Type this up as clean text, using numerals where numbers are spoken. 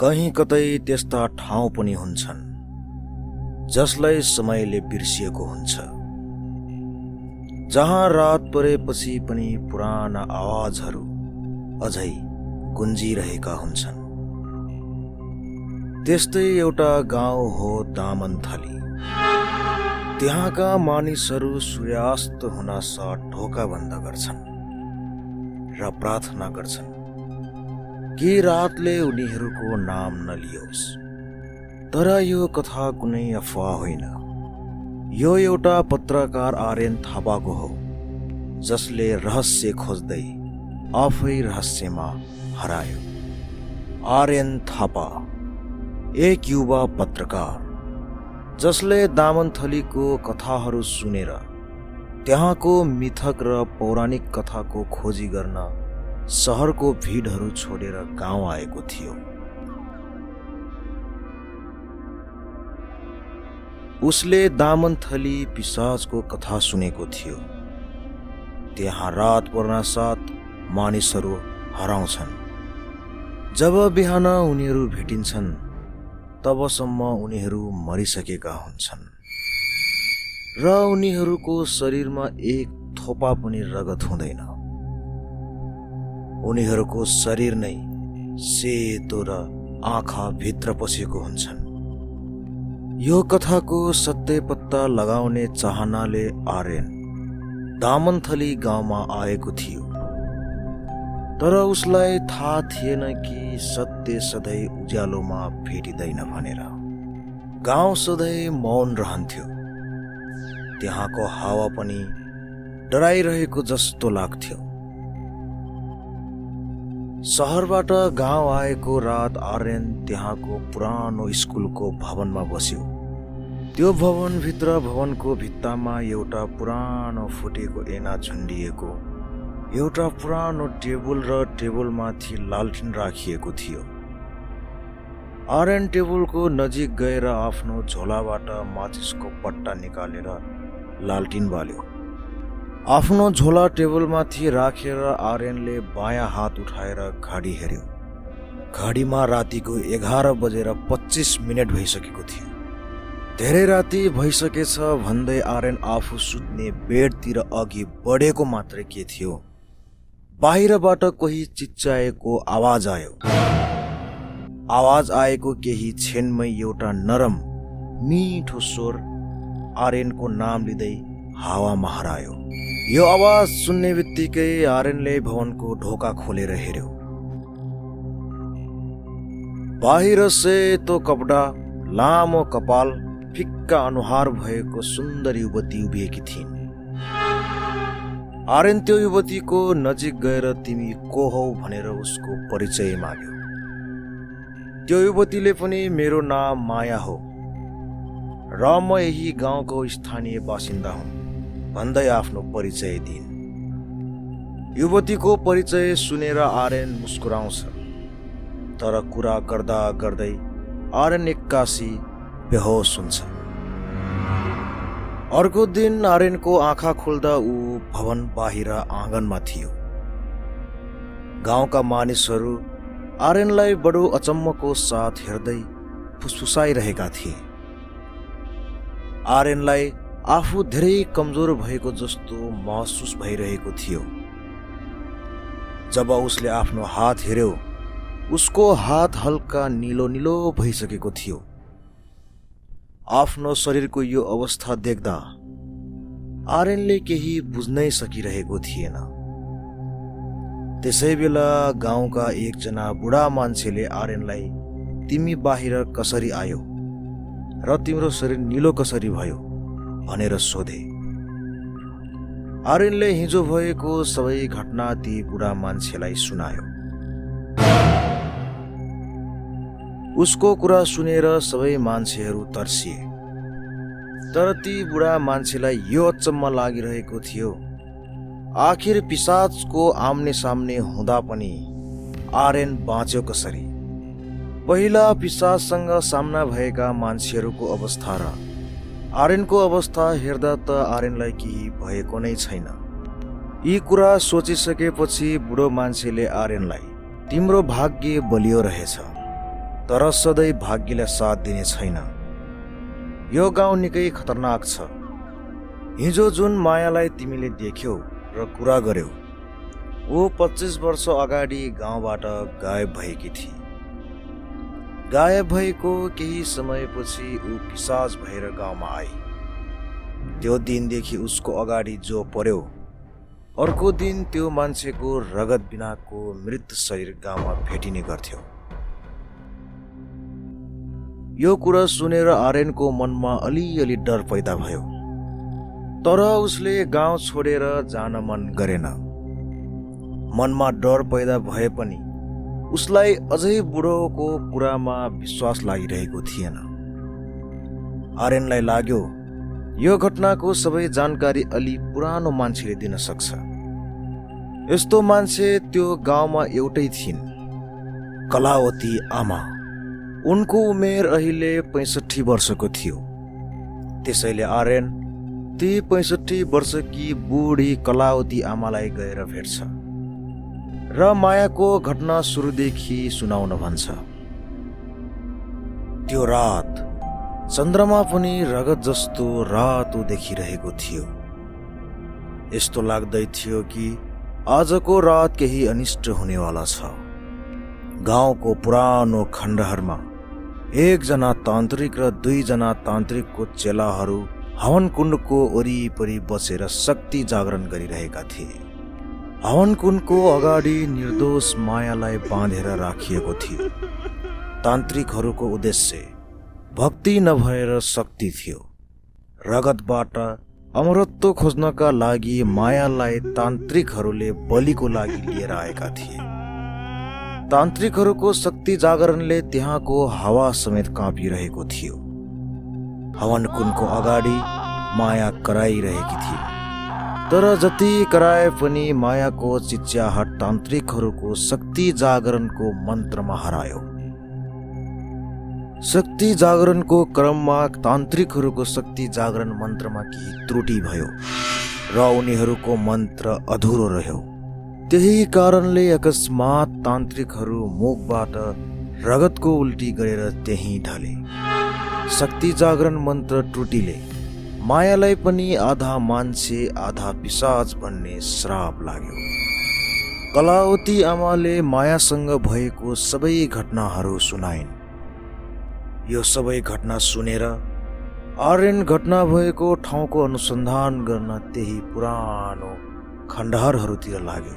कहीँ कतै त्यस्ता ठाउँ पनि हुन्छन् जसलाई समयले बिर्सिएको हुन्छ, जहाँ रात परेपछि पनि पुराना आवाजहरू अझै गुन्जिरहेका हुन्छन्। त्यस्तै एउटा गाउँ हो दामनथली। त्यहाँका मानिसहरू सूर्यास्त हुनासाथ ढोका बन्द गर्छन् र प्रार्थना गर्छन् कि रातले उनीहरूको नाम नलियोस्। तर यो कथा कुनै अफवाह होइन। यो एउटा पत्रकार आर्यन थापाको हो, जसले रहस्य खोज्दै आफै रहस्यमा हरायो। आर्यन थापा एक युवा पत्रकार जसले दामनथलीको कथाहरू सुनेर त्यहाँको मिथक र पौराणिक कथाको खोजी गर्न सहरको भिडहरू छोडेर गाउँ आएको थियो। उसले दामनथली पिशाचको कथा सुनेको थियो। त्यहाँ रात पर्न साथ मानिसहरू हराउँछन्। जब बिहान उनीहरू भेटिन्छन् तबसम्म उनीहरू मरिसकेका हुन्छन् र उनीहरूको शरीरमा एक थोपा पनि रगत हुँदैन। उनीहरूको शरीर नै सेतो र आँखा भित्र पसेको हुन्छन्। यो कथाको सत्य पत्ता लगाउने चाहनाले आर्यन दामनथली गाउँमा आएको थियो। तर उसलाई थाहा थिएन कि सत्य सधैँ उज्यालोमा भेटिँदैन भनेर। गाउँ सधैँ मौन रहन्थ्यो। त्यहाँको हावा पनि डराइरहेको जस्तो लाग्थ्यो। सहरबाट गाउँ आएको रात आर्यन त्यहाँको पुरानो स्कुलको भवनमा बस्यो। त्यो भवनभित्र भवनको भित्तामा एउटा पुरानो फुटेको ऐना झुन्डिएको एउटा पुरानो टेबल र टेबलमाथि लालटिन राखिएको थियो। आर्यन टेबलको नजिक गएर आफ्नो झोलाबाट माचिसको पट्टा निकालेर लालटिन बाल्यो। आफ्नो झोला टेबलमाथि राखेर आर्यनले बायाँ हात उठाएर घडी हेर्यो। घडीमा रातिको 11:25 भइसकेको थियो। धेरै राति भइसकेछ भन्दै आर्यन आफू सुत्ने बेडतिर अघि बढेको मात्रै के थियो, बाहिरबाट कोही चिच्चाएको आवाज आयो। आवाज आएको केही क्षणमै एउटा नरम मिठो स्वर आर्यनको नाम लिँदै हावामा हरायो। यो आवाज सुन्ने बित्तिकै आर्यनले भवनको ढोका खोलेर हेर्यो। बाहिर सेतो कपडा, लामो कपाल, फिक्का अनुहार भएको सुन्दर युवती उभिएकी थिइन्। आर्यन त्यो युवतीको नजिक गएर तिमी को हौ भनेर उसको परिचय माग्यो। त्यो युवतीले पनि मेरो नाम माया हो र म यही गाउँको स्थानीय बासिन्दा हुँ भन्दै आफ्नो परिचय दिइन्। युवतीको परिचय सुनेर आर्यन मुस्कुराउँछ। तर कुरा गर्दा गर्दै आर्यन एक्कासी बेहोस हुन्छ। अर्को दिन आर्यनको आँखा खुल्दा ऊ भवन बाहिर आँगनमा थियो। गाउँका मानिसहरू आर्यनलाई बडो अचम्मको साथ हेर्दै फुसफुसाइरहेका थिए। आर्यनलाई आफू धेरै कमजोर भएको जस्तो महसुस भइरहेको थियो। जब उसले आफ्नो हात हेर्यो, उसको हात हल्का निलो निलो भइसकेको थियो। आफ्नो शरीरको यो अवस्था देख्दा आर्यनले केही बुझ्नै सकिरहेको थिएन। त्यसै बेला गाउँका एकजना बुढा मान्छेले आर्यनलाई तिमी बाहिर कसरी आयो र तिम्रो शरीर निलो कसरी भयो भनेर सोधे। आर्यनले हिजो भएको सबै घटना ती बुढा मान्छेलाई सुनायो। उसको कुरा सुनेर सबै मान्छेहरू तर्सिए। तर ती बुढा मान्छेलाई यो अचम्म लागिरहेको थियो, आखिर पिशाचको आम्ने सामने हुँदा पनि आर्यन बाँच्यो कसरी। पहिला पिशाचसँग सामना भएका मान्छेहरूको अवस्था र आर्यनको अवस्था हेर्दा त आर्यनलाई केही भएको नै छैन। यी कुरा सोचिसकेपछि बुढो मान्छेले आर्यनलाई तिम्रो भाग्य बलियो रहेछ, तर सधैँ भाग्यले साथ दिने छैन। यो गाउँ निकै खतरनाक छ। हिजो जुन मायालाई तिमीले देख्यौ र कुरा गर्यौ, ऊ 25 वर्ष अगाडि गाउँबाट गायब भएकी थिए। गायब भएको केही समयपछि ऊ पिशाच भएर गाउँमा आई। त्यो दिनदेखि उसको अगाडि जो पर्यो, अर्को दिन त्यो मान्छेको रगत बिनाको मृत शरीर गाउँमा भेटिने गर्थ्यो। यो कुरा सुनेर आर्यनको मनमा अलिअलि डर पैदा भयो, तर उसले गाउँ छोडेर जान मन गरेन। मनमा डर पैदा भए पनि उसलाई अझै बुढोको कुरामा विश्वास लागिरहेको थिएन। आर्यनलाई लाग्यो यो घटनाको सबै जानकारी अलि पुरानो मान्छेले दिन सक्छ। यस्तो मान्छे त्यो गाउँमा एउटै थिइन्, कलावती आमा। उनको उमेर अहिले 65 वर्षको थियो। त्यसैले आर्यन ती 65 वर्षकी बुढी कलावती आमालाई गएर भेट्छ र मायाको घटना सुरुदेखि सुनाउन भन्छ। त्यो रात चन्द्रमा पनि रगत जस्तो रातो देखिरहेको थियो। यस्तो लाग्दै थियो कि आजको रात केही अनिष्ट हुनेवाला छ। गाउँको पुरानो खण्डहरमा एकजना तान्त्रिक र 2 जना तान्त्रिकको चेलाहरू हवन कुण्डको वरिपरि बसेर शक्ति जागरण गरिरहेका थिए। हवन कुण्डको अगाडि निर्दोष मायालाई बाँधेर राखिएको थियो। तान्त्रिकहरूको उद्देश्य भक्ति नभएर शक्ति थियो। रगतबाट अमरत्व खोज्नका लागि मायालाई तान्त्रिकहरूले बलिको लागि लिएर आएका थिए। तान्त्रिकहरूको शक्ति जागरणले त्यहाँको हावा समेत काँपिरहेको थियो। हवन कुण्डको अगाडि माया कराइरहेकी थिए, तर जति कराए पनि मायाको चिच्याहट तान्त्रिकहरूको शक्ति जागरणको मन्त्रमा हरायो। शक्ति जागरणको क्रममा तान्त्रिकहरूको शक्ति जागरण मन्त्रमा केही त्रुटि भयो र उनीहरूको मन्त्र अधुरो रह्यो। त्यही कारणले अकस्मात तान्त्रिकहरू मुखबाट रगतको उल्टी गरेर त्यहीँ ढले। शक्ति जागरण मन्त्र त्रुटिले मायालाई पनि आधा मान्छे आधा पिशाच भन्ने श्राप लाग्यो। कलावती आमाले मायासँग भएको सबै घटनाहरू सुनाइन्। यो सबै घटना सुनेर आर्यन घटना भएको ठाउँको अनुसन्धान गर्न त्यही पुरानो खण्डहरहरूतिर लाग्यो।